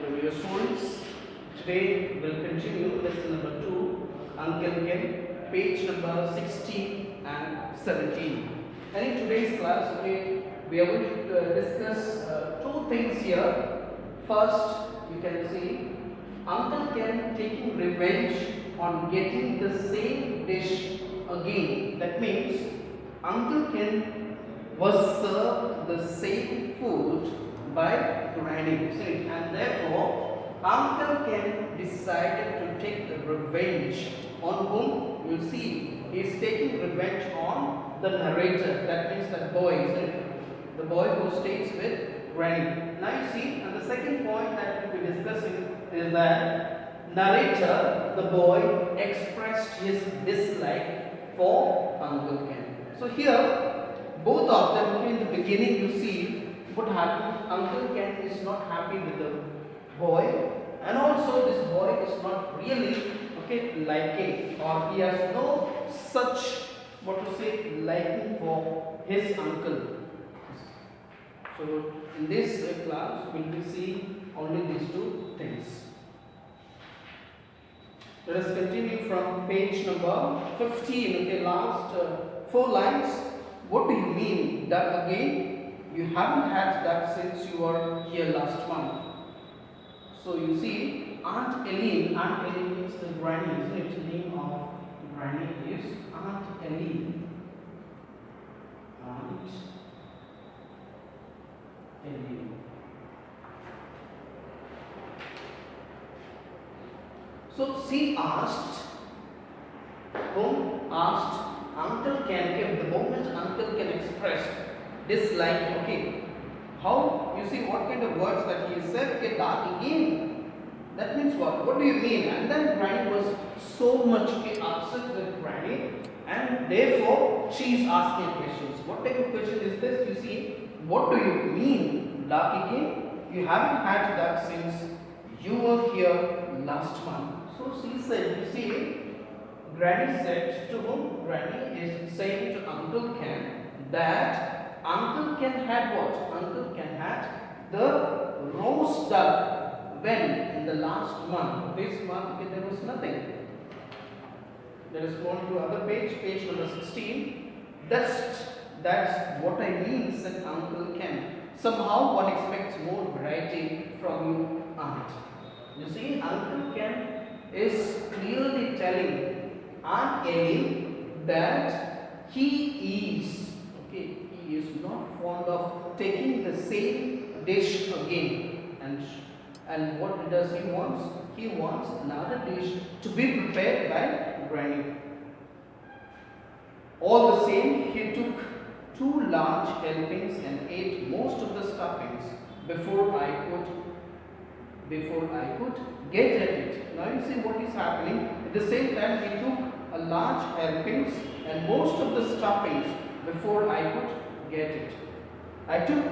Previous students, today we'll continue lesson number 2, Uncle Ken, page number 16 and 17. And in today's class, we are going to discuss two things here. First, you can see Uncle Ken taking revenge on getting the same dish again. That means Uncle Ken was served the same food by Granny, and therefore Uncle Ken decided to take the revenge on whom? You see, he is taking revenge on the narrator. That means that boy, isn't it? The boy who stays with Granny. Now you see, and the second point that we'll be discussing is that narrator, the boy, expressed his dislike for Uncle Ken. So here, both of them, in the beginning, you see what happened. Uncle Ken is not happy with the boy, and also this boy is not really liking, or he has no such liking for his uncle. So in this class, we will be seeing only these two things. Let us continue from page number 15. Last 4 lines. What do you mean that again? You haven't had that since you were here last month. So you see, Aunt Eileen means the granny, isn't it? The name of granny is Aunt Eileen. Aunt Eileen. So she asked, Uncle Ken, the moment Uncle Ken expressed dislike, how, you see what kind of words that he said, that again, that means what? What do you mean? And then Granny was so much upset with Granny, and therefore she is asking questions. What type of question is this? You see, what do you mean, dark again? You haven't had that since you were here last month. So she said, you see, Granny said to whom? Granny is saying to Uncle Ken that Uncle Ken had what? Uncle Ken had the roast duck when? In the last month. This month there was nothing. Let us go on to other page number 16. That's what I mean, said Uncle Ken. Somehow one expects more variety from you, Aunt. You see, Uncle Ken is clearly telling Aunt Eileen that he is not fond of taking the same dish again. And what does he want? He wants another dish to be prepared by Granny. All the same, he took 2 large helpings and ate most of the stuffings before I could get at it. Now you see what is happening. At the same time, he took a large helpings and most of the stuffings before I could get it. I took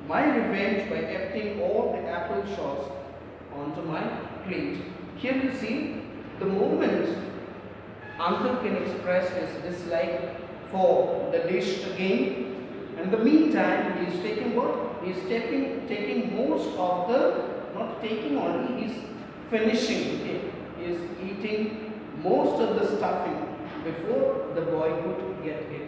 my revenge by emptying all the apple sauce onto my plate. Here you see, the moment Uncle Ken expressed his dislike for the dish again, and the meantime he is taking what? He is taking most of the, not taking only, he is finishing, he is eating most of the stuffing before the boy could get it.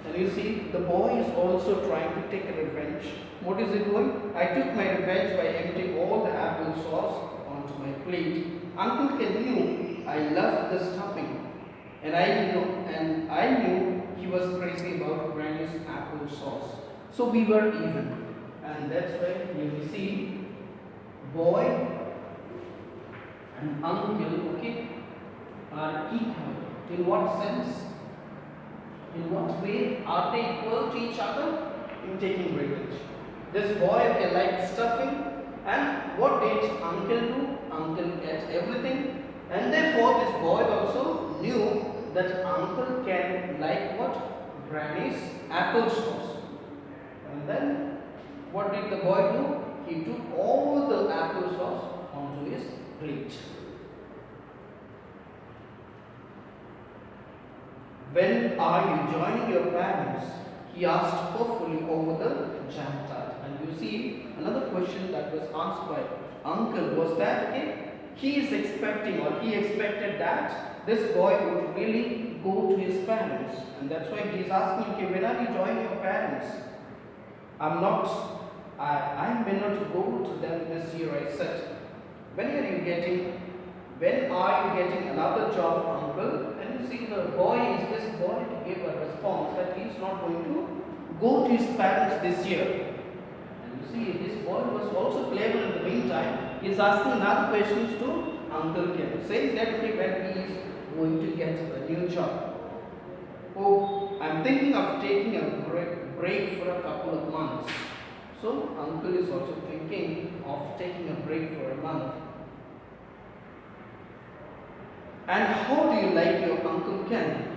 And you see, the boy is also trying to take a revenge. What is he doing? I took my revenge by emptying all the apple sauce onto my plate. Uncle Ken knew I loved the stuffing, and I knew he was crazy about Granny's apple sauce. So we were even, and that's why you will see boy and uncle, are equal. In what sense? In what way are they equal to each other? In taking revenge. This boy liked stuffing, and what did uncle do? Uncle ate everything, and therefore this boy also knew that Uncle Ken liked what? Granny's apple sauce. And then what did the boy do? He took all the apple sauce onto his plate. When are you joining your parents? He asked hopefully over the jam tart. And you see, another question that was asked by uncle was that, okay, he is expecting, or he expected that this boy would really go to his parents. And that's why he is asking, okay, when are you joining your parents? I may not go to them this year, I said. When are you getting another job, uncle? And you see, this boy to give a response that he is not going to go to his parents this year. And you see, this boy was also clever in the meantime. He is asking another questions to Uncle Ken, saying that when he is going to get a new job. Oh, I'm thinking of taking a break for a couple of months. So, uncle is also thinking of taking a break for a month. And how do you like your Uncle Ken?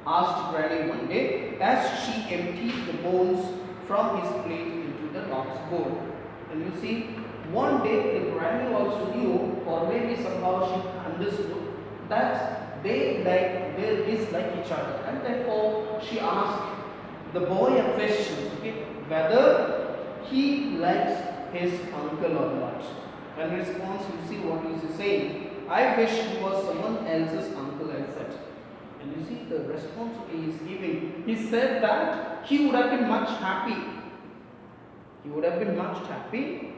Asked Granny one day as she emptied the bones from his plate into the dog's bowl. And you see, one day the Granny also knew, or maybe somehow she understood, that they dislike each other. And therefore she asked the boy a question, okay, whether he likes his uncle or not. And in response, you see what he is saying. I wish he was someone else's uncle, I said. And you see the response he is giving. He said that he would have been much happy. He would have been much happy,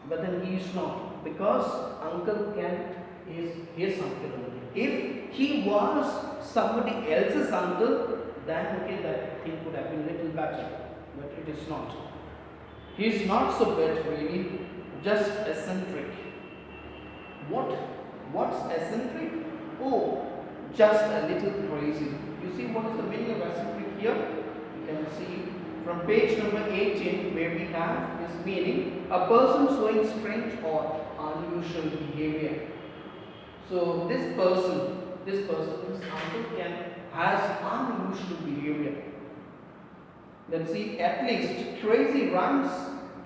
but then he is not, because Uncle Ken is his uncle only. If he was somebody else's uncle, then okay, that thing could have been little better, but it is not. He is not so bad really, just eccentric. What's eccentric? Oh, just a little crazy. You see what is the meaning of eccentric here? You can see from page number 18 where we have this meaning, a person showing strange or unusual behavior. So this person, Uncle Ken, has unusual behavior. Then see, at least crazy runs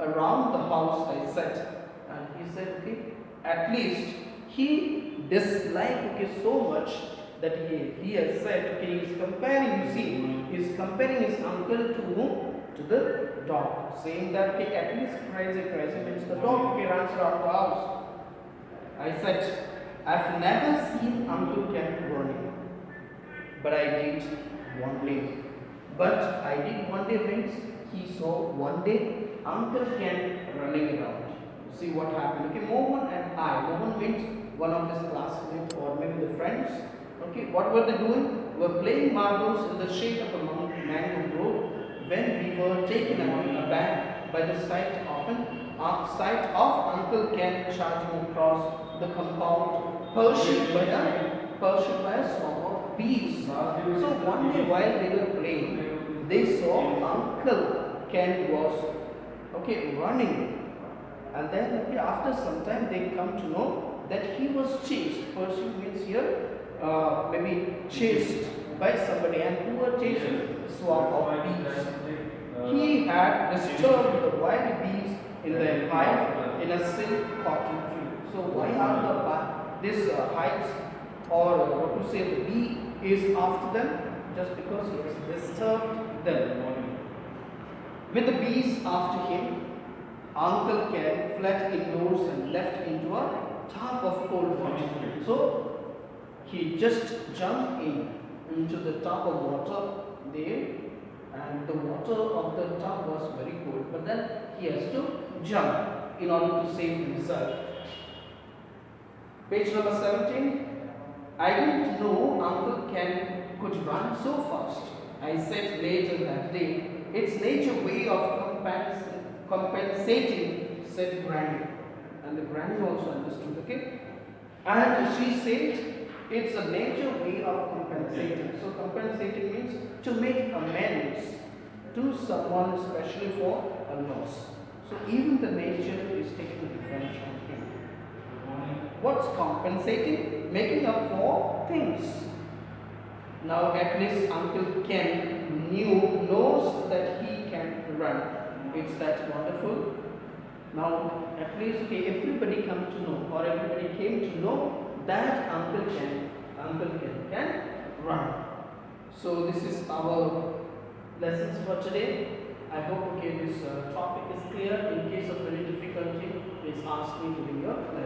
around the house, I said. And he said, okay, at least he disliked so much that he has said, okay, he is comparing, you see, he is comparing his uncle to whom? To the dog, saying that, okay, at least crazy means the dog, okay, runs around the house. I said, I've never seen Uncle Ken running, but I did one day. But I did one day means he saw one day Uncle Ken running around. See what happened. Okay, Mohan and Mohan means one of his classmates or maybe the friends. Okay, what were they doing? We were playing marbles in the shade of a mango grove when we were taken aback by the sight of Uncle Ken charging across the compound, pursued by a swarm of bees. So one day while they were playing, they saw Uncle Ken was running. And then after some time they come to know that he was chased. Pursued means here maybe chased by somebody, and who were chasing? Swarm of bees. He had disturbed the wild bees in their hive in a silk cotton tree. So why are this hives, or what to say, the bee is after them? Just because he has disturbed them. With the bees after him, Uncle Ken fled indoors and left into a tub of cold water. So he just jumped into the tub of water there, and the water of the tub was very cold. But then he has to jump in order to save himself. Page number 17. I didn't know Uncle Ken could run so fast. I said later that day, it's nature's way of compensating, said Granny. And the Granny also understood, okay? And she said, it's a nature way of compensating. So compensating means to make amends to someone, especially for a loss. So even the nature is taking revenge on him. What's compensating? Making up for things. Now at least Uncle Ken knows that he can run. It's that wonderful. Now at least everybody come to know, or everybody came to know that Uncle Ken can run. So this is our lessons for today. I hope okay this topic is clear. In case of any difficulty, please ask me during your lesson.